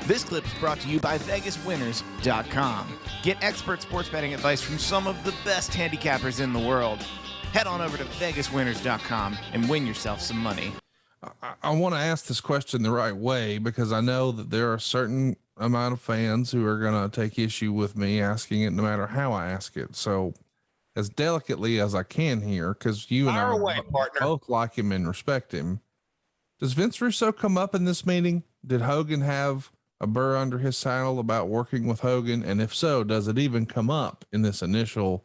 This clip is brought to you by VegasWinners.com. Get expert sports betting advice from some of the best handicappers in the world. Head on over to VegasWinners.com and win yourself some money. I want to ask this question the right way because I know that there are a certain amount of fans who are going to take issue with me asking it no matter how I ask it. So as delicately as I can here, because you and I both like him and respect him. Does Vince Russo come up in this meeting? Did Hogan have a burr under his saddle about working with Hogan? And if so, does it even come up in this initial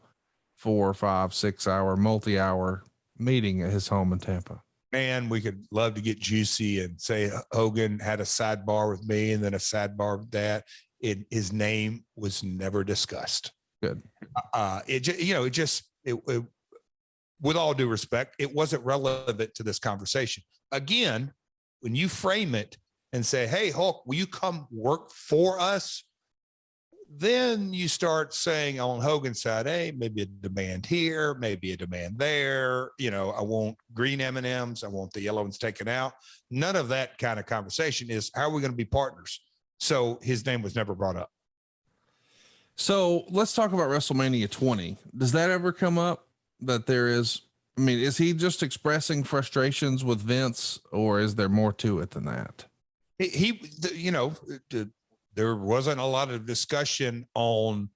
4, 5, 6 hour, multi-hour meeting at his home in Tampa? Man, we could love to get juicy and say Hogan had a sidebar with me and then a sidebar with that. His name was never discussed. Good. With all due respect, it wasn't relevant to this conversation. Again, when you frame it and say, hey, Hulk, will you come work for us? Then you start saying on Hogan's side, hey, maybe a demand here, maybe a demand there. I want green M&Ms. I want the yellow ones taken out. None of that kind of conversation is how are we going to be partners? So his name was never brought up. So let's talk about WrestleMania 20. Does that ever come up that there is, is he just expressing frustrations with Vince or is there more to it than that? There wasn't a lot of discussion on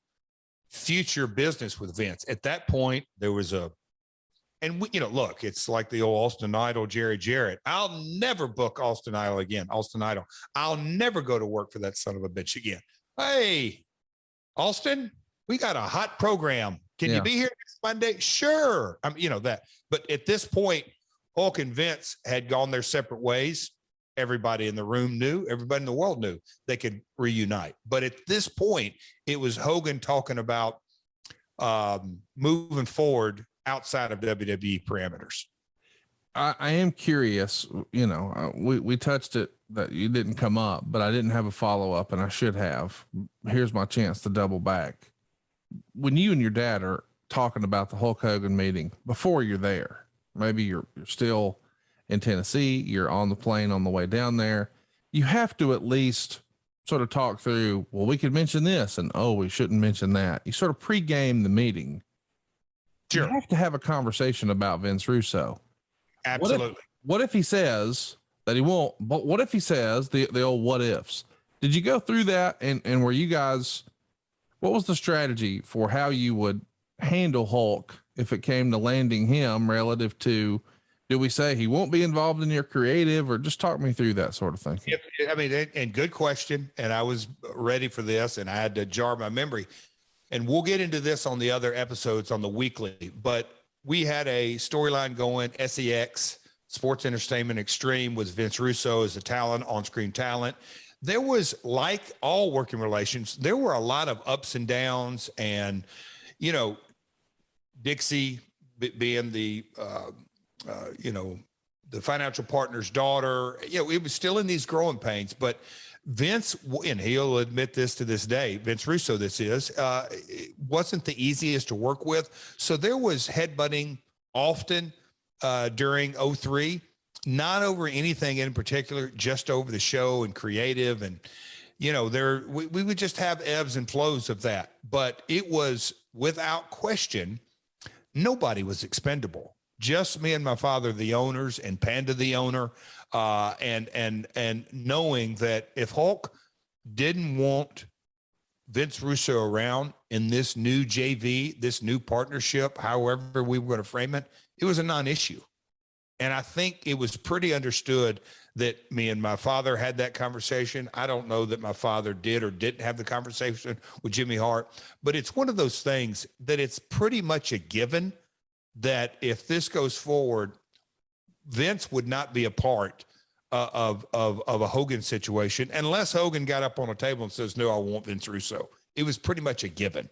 future business with Vince. At that point, there was look, it's like the old Austin Idol, Jarrett. I'll never book Austin Idol again. Austin Idol. I'll never go to work for that son of a bitch again. Hey, Austin, we got a hot program. Can you be here next Monday? Sure. That. But at this point, Hulk and Vince had gone their separate ways. Everybody in the room knew, everybody in the world knew they could reunite. But at this point, it was Hogan talking about moving forward outside of WWE parameters. I am curious, we touched it that you didn't come up, but I didn't have a follow-up and I should have. Here's my chance to double back. When you and your dad are talking about the Hulk Hogan meeting before you're there, maybe you're still in Tennessee, you're on the plane on the way down there, you have to at least sort of talk through, well, we could mention this and, oh, we shouldn't mention that. You sort of pregame the meeting. Sure. You have to have a conversation about Vince Russo. Absolutely. What if he says that he won't, but what if he says the old what ifs? Did you go through that and were you guys, what was the strategy for how you would handle Hulk if it came to landing him relative to, do we say he won't be involved in your creative, or just talk me through that sort of thing? And good question. And I was ready for this and I had to jar my memory, and we'll get into this on the other episodes on the weekly, but we had a storyline going. SEX, Sports Entertainment Extreme, was Vince Russo as a talent, on-screen talent. There was, like all working relations, there were a lot of ups and downs, and, Dixie being the financial partner's daughter, it was still in these growing pains, but Vince, and he'll admit this to this day, Vince Russo, wasn't the easiest to work with. So there was headbutting often during 03, not over anything in particular, just over the show and creative. And, we would just have ebbs and flows of that, but it was without question, nobody was expendable. Just me and my father, the owners, and Panda, the owner, and knowing that if Hulk didn't want Vince Russo around in this new JV, this new partnership, however we were going to frame it, it was a non-issue. And I think it was pretty understood that me and my father had that conversation. I don't know that my father did or didn't have the conversation with Jimmy Hart, but it's one of those things that it's pretty much a given that if this goes forward, Vince would not be a part of a Hogan situation unless Hogan got up on a table and says, no, I want Vince Russo. It was pretty much a given.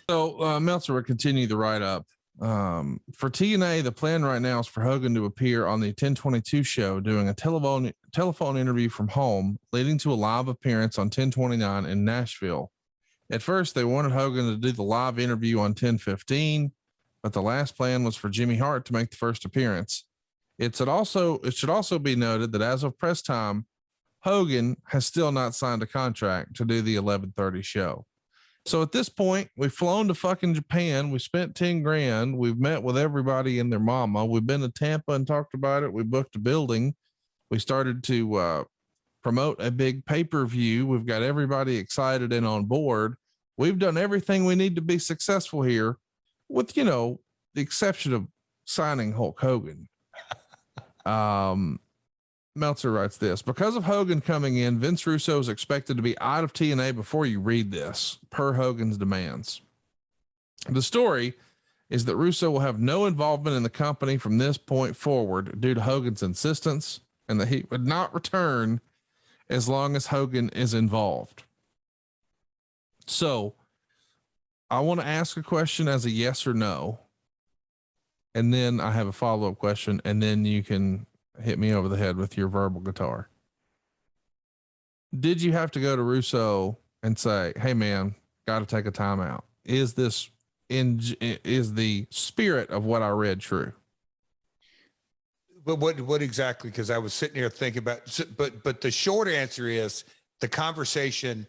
So Meltzer will continue the write-up. For TNA, the plan right now is for Hogan to appear on the 1022 show doing a telephone interview from home, leading to a live appearance on 1029 in Nashville. At first, they wanted Hogan to do the live interview on 1015, but the last plan was for Jimmy Hart to make the first appearance. It should also be noted that as of press time, Hogan has still not signed a contract to do the 11:30 show. So at this point, we've flown to fucking Japan. We spent 10 grand. We've met with everybody and their mama. We've been to Tampa and talked about it. We booked a building. We started to promote a big pay-per-view. We've got everybody excited and on board. We've done everything we need to be successful here, with, you know, the exception of signing Hulk Hogan. Meltzer writes this: because of Hogan coming in, Vince Russo is expected to be out of TNA before you read this, per Hogan's demands. The story is that Russo will have no involvement in the company from this point forward due to Hogan's insistence, and that he would not return as long as Hogan is involved. So I want to ask a question as a yes or no, and then I have a follow-up question, and then you can hit me over the head with your verbal guitar. Did you have to go to Russo and say, hey man, got to take a timeout? Is the spirit of what I read true? But what exactly? Because I was sitting here thinking about, but the short answer is the conversation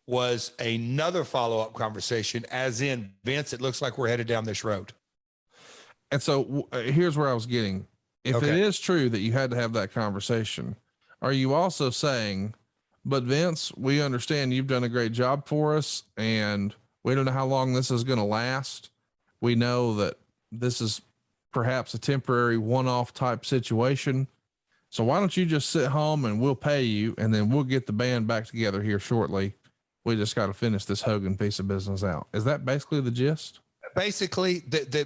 was another follow-up conversation, as in, Vince, it looks like we're headed down this road. And so here's where I was getting. If it is true that you had to have that conversation, are you also saying, but Vince, we understand you've done a great job for us and we don't know how long this is going to last. We know that this is perhaps a temporary one-off type situation. So why don't you just sit home and we'll pay you, and then we'll get the band back together here shortly. We just got to finish this Hogan piece of business out. Is that basically the gist? Basically,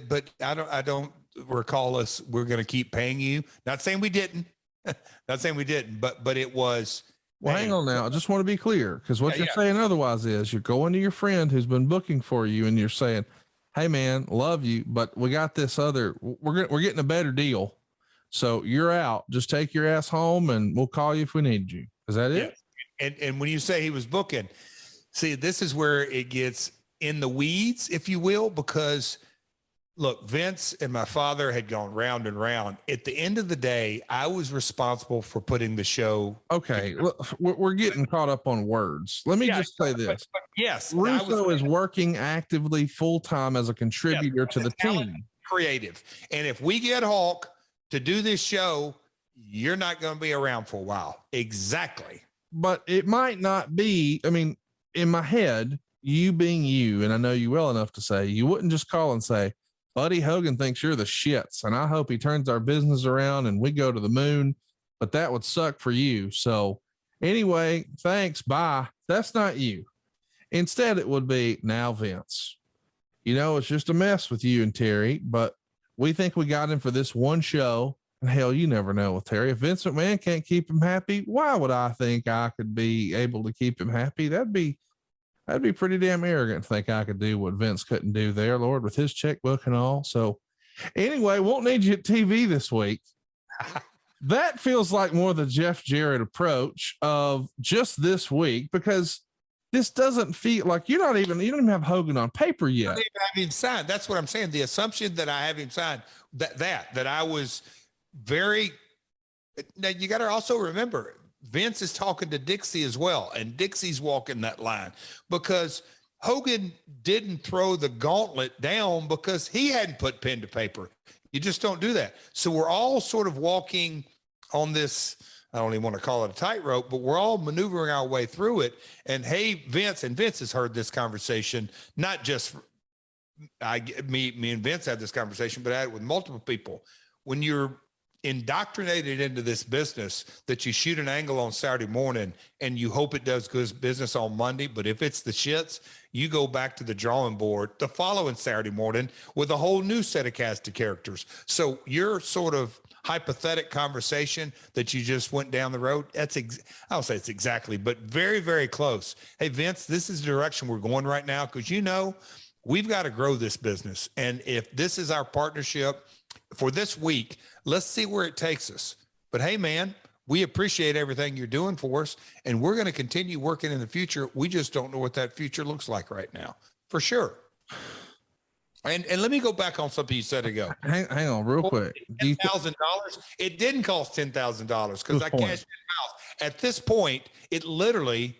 but I don't recall us. We're going to keep paying you. Not saying we didn't, but it was. Well, hang on now. I just want to be clear, because what you're saying otherwise is you're going to your friend who's been booking for you, and you're saying, hey man, love you, but we got this other, we're getting a better deal. So you're out. Just take your ass home and we'll call you if we need you. Is that it? And when you say he was booking, see, this is where it gets in the weeds, if you will, because look, Vince and my father had gone round and round. At the end of the day, I was responsible for putting the show. Okay. Look, we're getting caught up on words. Let me just say this. But yes. Russo is working actively full-time as a contributor to the team. Creative. And if we get Hulk to do this show, you're not going to be around for a while. Exactly. But it might not be. I mean, in my head, you being you, and I know you well enough to say, you wouldn't just call and say, Buddy Hogan thinks you're the shits, and I hope he turns our business around and we go to the moon, but that would suck for you. So anyway, thanks. Bye. That's not you. Instead, it would be, now Vince, you know, it's just a mess with you and Terry, but we think we got him for this one show. And hell, you never know with Terry. If Vince McMahon can't keep him happy, why would I think I could be able to keep him happy? That'd be pretty damn arrogant to think I could do what Vince couldn't do there, Lord, with his checkbook and all. So anyway, won't need you at TV this week. That feels like more the Jeff Jarrett approach of just this week, because this doesn't feel like you don't even have Hogan on paper yet. I don't even have him signed. That's what I'm saying. The assumption that I have him signed, that I was very, now you got to also remember, Vince is talking to Dixie as well, and Dixie's walking that line, because Hogan didn't throw the gauntlet down because he hadn't put pen to paper. You just don't do that. So we're all sort of walking on this, I don't even want to call it a tightrope, but we're all maneuvering our way through it. And hey, Vince, and Vince has heard this conversation, not just me and Vince had this conversation, but I had it with multiple people. When you're indoctrinated into this business, that you shoot an angle on Saturday morning and you hope it does good business on Monday, but if it's the shits, you go back to the drawing board the following Saturday morning with a whole new set of cast of characters. So your sort of hypothetical conversation that you just went down the road, I don't say it's exactly, but very, very close. Hey, Vince, this is the direction we're going right now, because we've got to grow this business. And if this is our partnership for this week, let's see where it takes us. But hey, man, we appreciate everything you're doing for us, and we're going to continue working in the future. We just don't know what that future looks like right now, for sure. And let me go back on something you said ago. Hang on real quick. $10,000. It didn't cost $10,000 because I cashed in house. At this point, it literally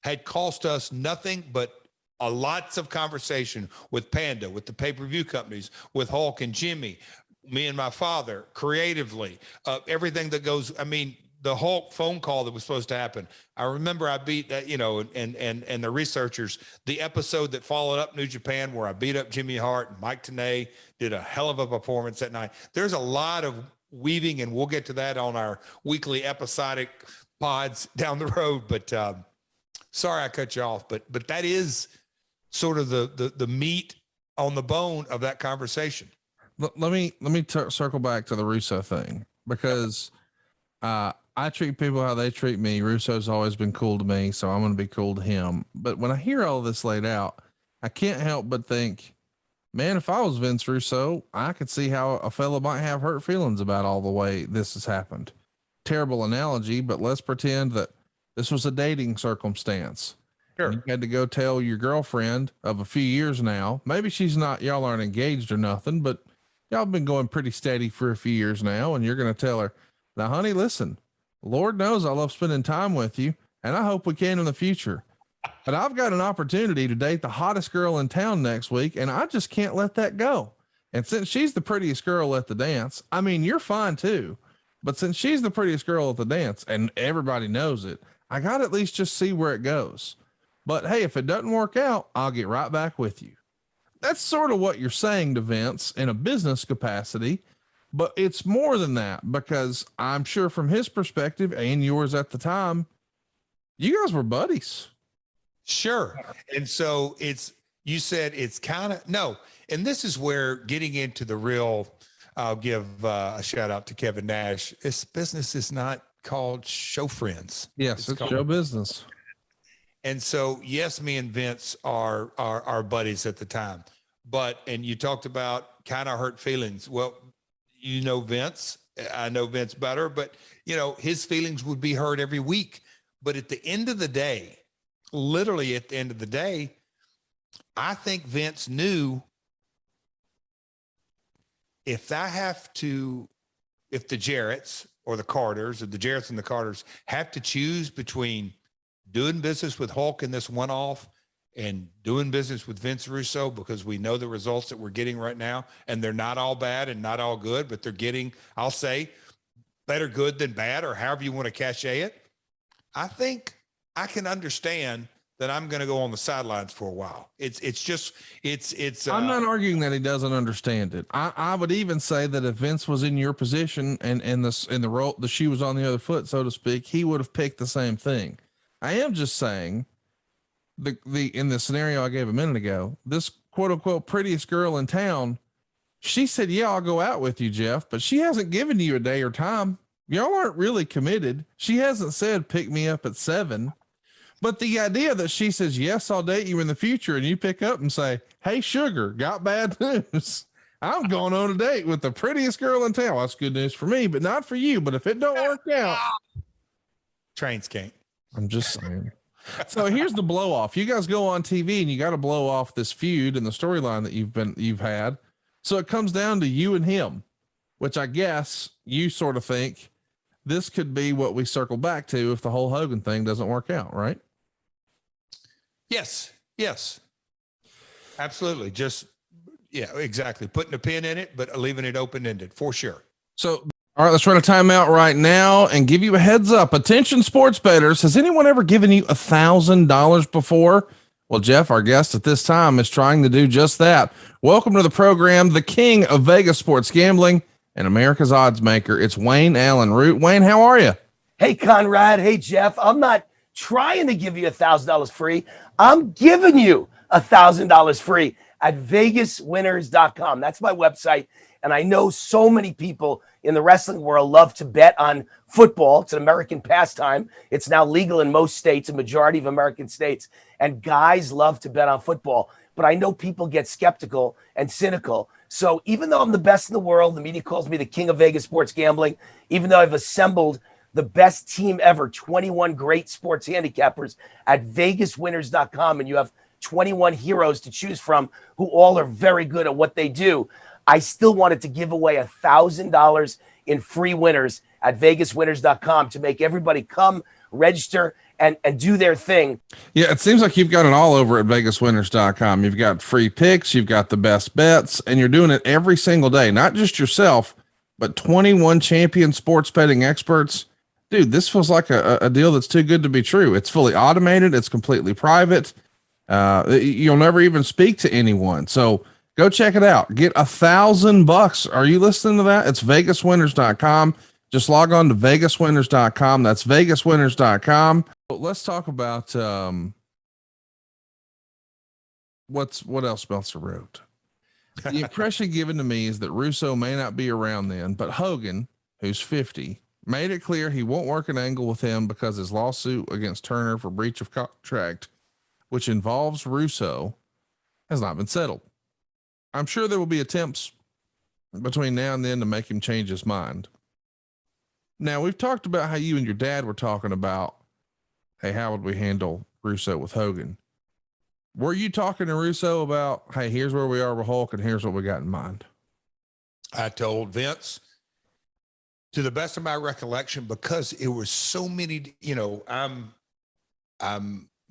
had cost us nothing but lots of conversation with Panda, with the pay-per-view companies, with Hulk and Jimmy, me and my father, creatively, everything that goes. I mean, the Hulk phone call that was supposed to happen. I remember I beat that, and the researchers, the episode that followed up New Japan, where I beat up Jimmy Hart and Mike Tenay, did a hell of a performance that night. There's a lot of weaving, and we'll get to that on our weekly episodic pods down the road. But sorry I cut you off, but that is sort of the meat on the bone of that conversation. Let me circle back to the Russo thing, because I treat people how they treat me. Russo's always been cool to me, so I'm going to be cool to him. But when I hear all this laid out, I can't help but think, man, if I was Vince Russo, I could see how a fella might have hurt feelings about all the way this has happened. Terrible analogy, but let's pretend that this was a dating circumstance. Sure. You had to go tell your girlfriend of a few years now. Maybe y'all aren't engaged or nothing, but y'all been going pretty steady for a few years now. And you're going to tell her, now, honey, listen, Lord knows I love spending time with you, and I hope we can in the future. But I've got an opportunity to date the hottest girl in town next week, and I just can't let that go. And since she's the prettiest girl at the dance, I mean, you're fine too. But since she's the prettiest girl at the dance and everybody knows it, I got to at least just see where it goes. But hey, if it doesn't work out, I'll get right back with you. That's sort of what you're saying to Vince in a business capacity. But it's more than that, because I'm sure from his perspective and yours at the time, you guys were buddies. Sure. And so you said it's kind of, no. And this is where getting into the real, I'll give a shout out to Kevin Nash. This business is not called Show Friends. Yes, it's show business. And so, yes, me and Vince are buddies at the time, and you talked about kind of hurt feelings. Well, you know Vince, I know Vince better, but his feelings would be hurt every week. But at the end of the day, literally at the end of the day, I think Vince knew if the Jarretts or the Carters, or the Jarretts and the Carters have to choose between doing business with Hulk in this one-off and doing business with Vince Russo, because we know the results that we're getting right now, and they're not all bad and not all good, but they're getting, I'll say, better good than bad, or however you want to cachet it. I think I can understand that I'm going to go on the sidelines for a while. I'm not arguing that he doesn't understand it. I would even say that if Vince was in your position and in the role, the shoe was on the other foot, so to speak, he would have picked the same thing. I am just saying in the scenario I gave a minute ago, this quote unquote prettiest girl in town, she said, yeah, I'll go out with you, Jeff, but she hasn't given you a day or time. Y'all aren't really committed. She hasn't said, pick me up at 7. But the idea that she says, yes, I'll date you in the future, and you pick up and say, hey, sugar, got bad news. I'm going on a date with the prettiest girl in town. Well, that's good news for me, but not for you. But if it don't work out, trains can't. I'm just saying. So here's the blow off. You guys go on TV and you got to blow off this feud and the storyline that you've had. So it comes down to you and him, which I guess you sort of think this could be what we circle back to if the whole Hogan thing doesn't work out, right? Yes. Absolutely. Just, yeah, exactly. Putting a pin in it, but leaving it open-ended for sure. So, all right, let's run a timeout right now and give you a heads up. Attention sports bettors. Has anyone ever given you $1,000 before? Well, Jeff, our guest at this time, is trying to do just that. Welcome to the program, the king of Vegas sports gambling and America's odds maker. It's Wayne Allen Root. Wayne, how are you? Hey, Conrad. Hey, Jeff. I'm not trying to give you $1,000 free. I'm giving you $1,000 free at vegaswinners.com. That's my website. And I know so many people in the wrestling world love to bet on football. It's an American pastime. It's now legal in most states, a majority of American states. And guys love to bet on football. But I know people get skeptical and cynical. So even though I'm the best in the world, the media calls me the king of Vegas sports gambling, even though I've assembled the best team ever, 21 great sports handicappers at vegaswinners.com, and you have 21 heroes to choose from who all are very good at what they do, I still wanted to give away $1,000 in free winners at vegaswinners.com to make everybody come register and do their thing. Yeah, it seems like you've got it all over at vegaswinners.com. You've got free picks, you've got the best bets, and you're doing it every single day, not just yourself, but 21 champion sports betting experts. Dude, this feels like a deal that's too good to be true. It's fully automated. It's completely private. You'll never even speak to anyone. So go check it out. Get $1,000. Are you listening to that? It's vegaswinners.com. Just log on to vegaswinners.com. That's vegaswinners.com. Let's talk about what else Meltzer wrote. The impression given to me is that Russo may not be around then, but Hogan, who's 50, made it clear he won't work an angle with him because his lawsuit against Turner for breach of contract, which involves Russo, has not been settled. I'm sure there will be attempts between now and then to make him change his mind. Now, we've talked about how you and your dad were talking about, hey, how would we handle Russo with Hogan? Were you talking to Russo about, hey, here's where we are with Hulk and here's what we got in mind? I told Vince, to the best of my recollection, because it was so many, I'm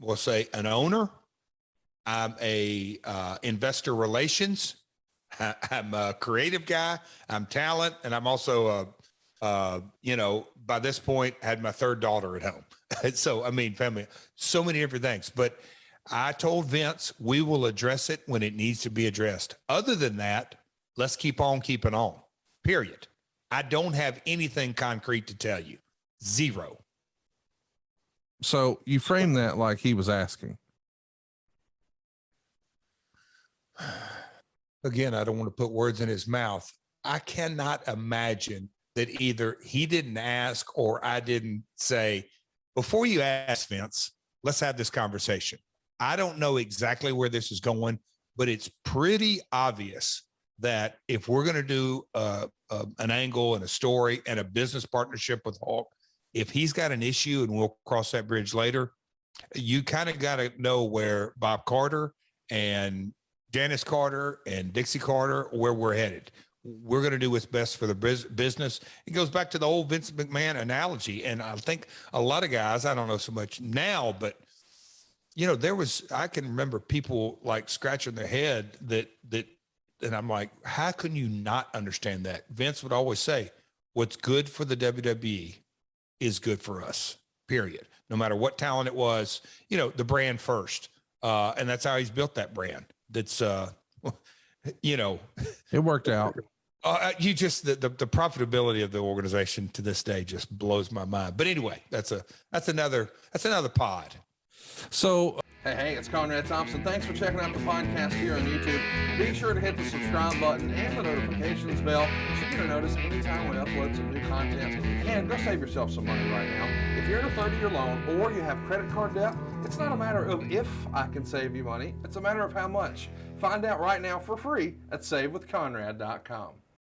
we'll say an owner. I'm a investor relations. I'm a creative guy. I'm talent. And I'm also by this point had my third daughter at home. So, family, so many different things, but I told Vince, we will address it when it needs to be addressed. Other than that, let's keep on keeping on, period. I don't have anything concrete to tell you. Zero. So you frame that like he was asking. Again, I don't want to put words in his mouth. I cannot imagine that either he didn't ask or I didn't say, before you ask, Vince, let's have this conversation. I don't know exactly where this is going, but it's pretty obvious that if we're going to do an angle and a story and a business partnership with Hulk, if he's got an issue, and we'll cross that bridge later, you kind of got to know where Bob Carter and Janice Carter and Dixie Carter, where we're headed. We're going to do what's best for the business. It goes back to the old Vince McMahon analogy. And I think a lot of guys, I don't know so much now, but I can remember people like scratching their head and I'm like, how can you not understand that? Vince would always say, what's good for the WWE is good for us, period. No matter what talent it was, the brand first. And that's how he's built that brand. That's, it worked out. The profitability of the organization to this day just blows my mind. But anyway, that's another pod. So, hey, it's Conrad Thompson. Thanks for checking out the podcast here on YouTube. Be sure to hit the subscribe button and the notifications bell so you get a notice anytime we upload some new content. And go save yourself some money right now. If you're in a 30-year loan or you have credit card debt, it's not a matter of if I can save you money. It's a matter of how much. Find out right now for free at savewithconrad.com.